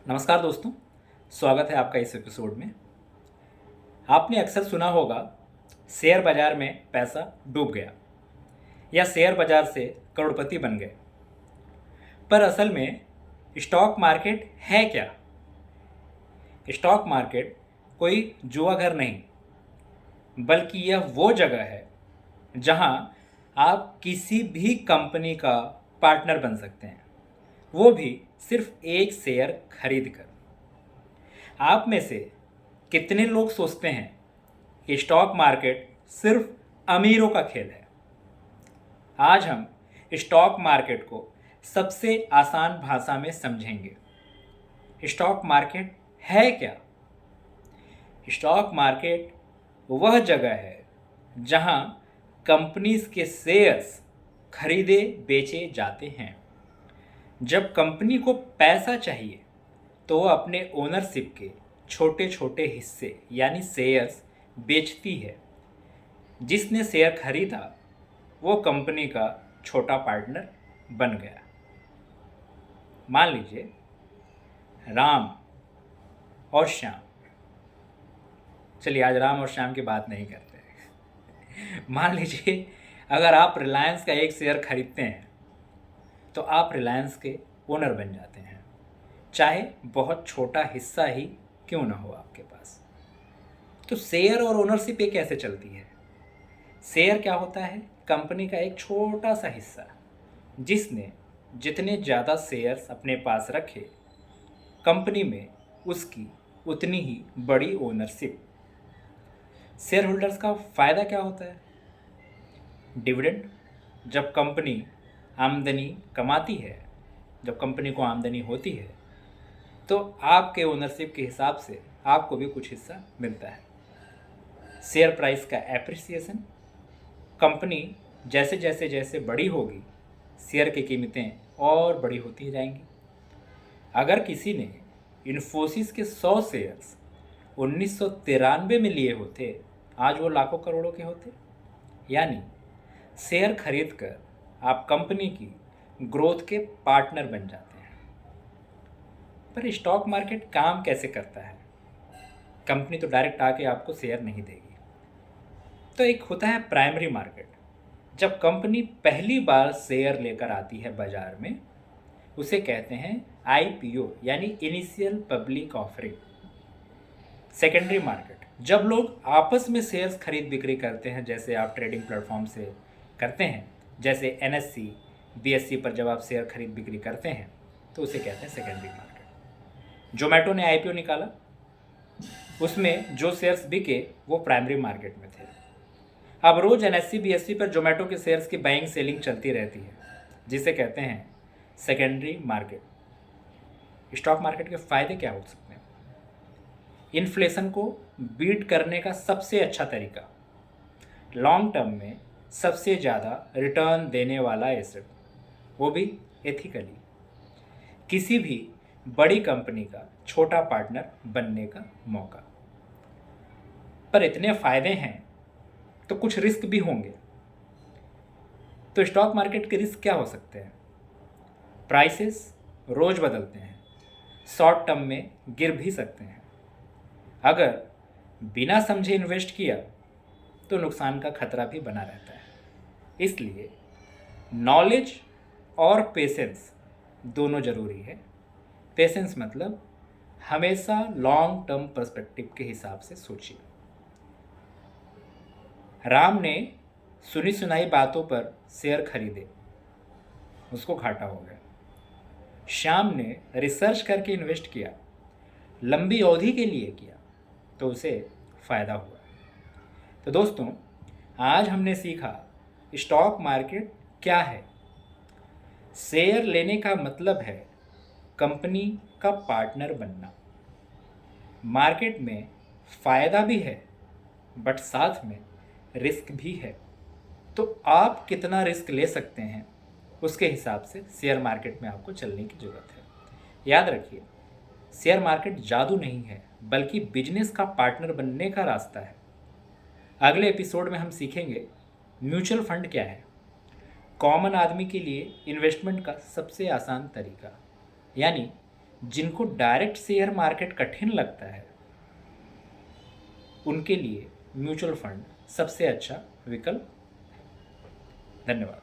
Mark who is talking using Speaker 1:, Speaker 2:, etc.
Speaker 1: नमस्कार दोस्तों, स्वागत है आपका इस एपिसोड में। आपने अक्सर सुना होगा शेयर बाजार में पैसा डूब गया या शेयर बाजार से करोड़पति बन गए। पर असल में स्टॉक मार्केट है क्या? स्टॉक मार्केट कोई जुआ घर नहीं, बल्कि यह वो जगह है जहां आप किसी भी कंपनी का पार्टनर बन सकते हैं, वो भी सिर्फ एक शेयर खरीद कर। आप में से कितने लोग सोचते हैं कि स्टॉक मार्केट सिर्फ अमीरों का खेल है? आज हम स्टॉक मार्केट को सबसे आसान भाषा में समझेंगे। स्टॉक मार्केट है क्या? स्टॉक मार्केट वह जगह है जहां कंपनीज के शेयर्स खरीदे बेचे जाते हैं। जब कंपनी को पैसा चाहिए तो वह अपने ओनरशिप के छोटे छोटे हिस्से यानी शेयर्स बेचती है। जिसने शेयर खरीदा वो कंपनी का छोटा पार्टनर बन गया। मान लीजिए राम और श्याम। चलिए आज राम और श्याम की बात नहीं करते। मान लीजिए अगर आप रिलायंस का एक शेयर खरीदते हैं तो आप रिलायंस के ओनर बन जाते हैं, चाहे बहुत छोटा हिस्सा ही क्यों ना हो आपके पास। तो शेयर और ओनरशिप ये कैसे चलती है? शेयर क्या होता है? कंपनी का एक छोटा सा हिस्सा जिसने जितने ज़्यादा शेयर्स अपने पास रखे, कंपनी में उसकी उतनी ही बड़ी ओनरशिप। शेयर होल्डर्स का फ़ायदा क्या होता है? डिविडेंड। जब कंपनी आमदनी कमाती है, जब कंपनी को आमदनी होती है तो आपके ओनरशिप के हिसाब से आपको भी कुछ हिस्सा मिलता है। शेयर प्राइस का एप्रिसिएशन। कंपनी जैसे जैसे जैसे बड़ी होगी, शेयर की कीमतें और बड़ी होती जाएंगी। अगर किसी ने इन्फोसिस के 100 शेयर्स 1993 में लिए होते, आज वो लाखों करोड़ों के होते। यानी शेयर खरीद कर आप कंपनी की ग्रोथ के पार्टनर बन जाते हैं। पर स्टॉक मार्केट काम कैसे करता है? कंपनी तो डायरेक्ट आके आपको शेयर नहीं देगी। तो एक होता है प्राइमरी मार्केट। जब कंपनी पहली बार शेयर लेकर आती है बाजार में, उसे कहते हैं आईपीओ यानी initial public offering. Secondary market, जब लोग आपस में शेयर्स खरीद बिक्री करते हैं, जैसे आप ट्रेडिंग प्लेटफॉर्म से करते हैं, जैसे एनएससी बीएससी पर जब आप शेयर खरीद बिक्री करते हैं तो उसे कहते हैं सेकेंडरी मार्केट। जोमेटो ने आईपीओ निकाला, उसमें जो शेयर्स बिके वो प्राइमरी मार्केट में थे। अब रोज एनएससी बीएससी पर जोमेटो के शेयर्स की बाइंग सेलिंग चलती रहती है, जिसे कहते हैं सेकेंडरी मार्केट। स्टॉक मार्केट के फायदे क्या हो सकते हैं? इन्फ्लेशन को बीट करने का सबसे अच्छा तरीका, लॉन्ग टर्म में सबसे ज़्यादा रिटर्न देने वाला एसेट, वो भी एथिकली, किसी भी बड़ी कंपनी का छोटा पार्टनर बनने का मौका। पर इतने फायदे हैं तो कुछ रिस्क भी होंगे। तो स्टॉक मार्केट के रिस्क क्या हो सकते हैं? प्राइसेस रोज बदलते हैं, शॉर्ट टर्म में गिर भी सकते हैं। अगर बिना समझे इन्वेस्ट किया तो नुकसान का खतरा भी बना रहता है। इसलिए नॉलेज और पेशेंस दोनों ज़रूरी है। पेशेंस मतलब हमेशा लॉन्ग टर्म पर्सपेक्टिव के हिसाब से सोचिए। राम ने सुनी सुनाई बातों पर शेयर खरीदे, उसको घाटा हो गया। श्याम ने रिसर्च करके इन्वेस्ट किया, लंबी अवधि के लिए किया, तो उसे फ़ायदा हुआ। तो दोस्तों, आज हमने सीखा स्टॉक मार्केट क्या है। शेयर लेने का मतलब है कंपनी का पार्टनर बनना। मार्केट में फ़ायदा भी है बट साथ में रिस्क भी है। तो आप कितना रिस्क ले सकते हैं उसके हिसाब से शेयर मार्केट में आपको चलने की ज़रूरत है। याद रखिए, शेयर मार्केट जादू नहीं है, बल्कि बिजनेस का पार्टनर बनने का रास्ता है। अगले एपिसोड में हम सीखेंगे म्यूचुअल फंड क्या है, कॉमन आदमी के लिए इन्वेस्टमेंट का सबसे आसान तरीका, यानी जिनको डायरेक्ट शेयर मार्केट कठिन लगता है उनके लिए म्यूचुअल फंड सबसे अच्छा विकल्प। धन्यवाद।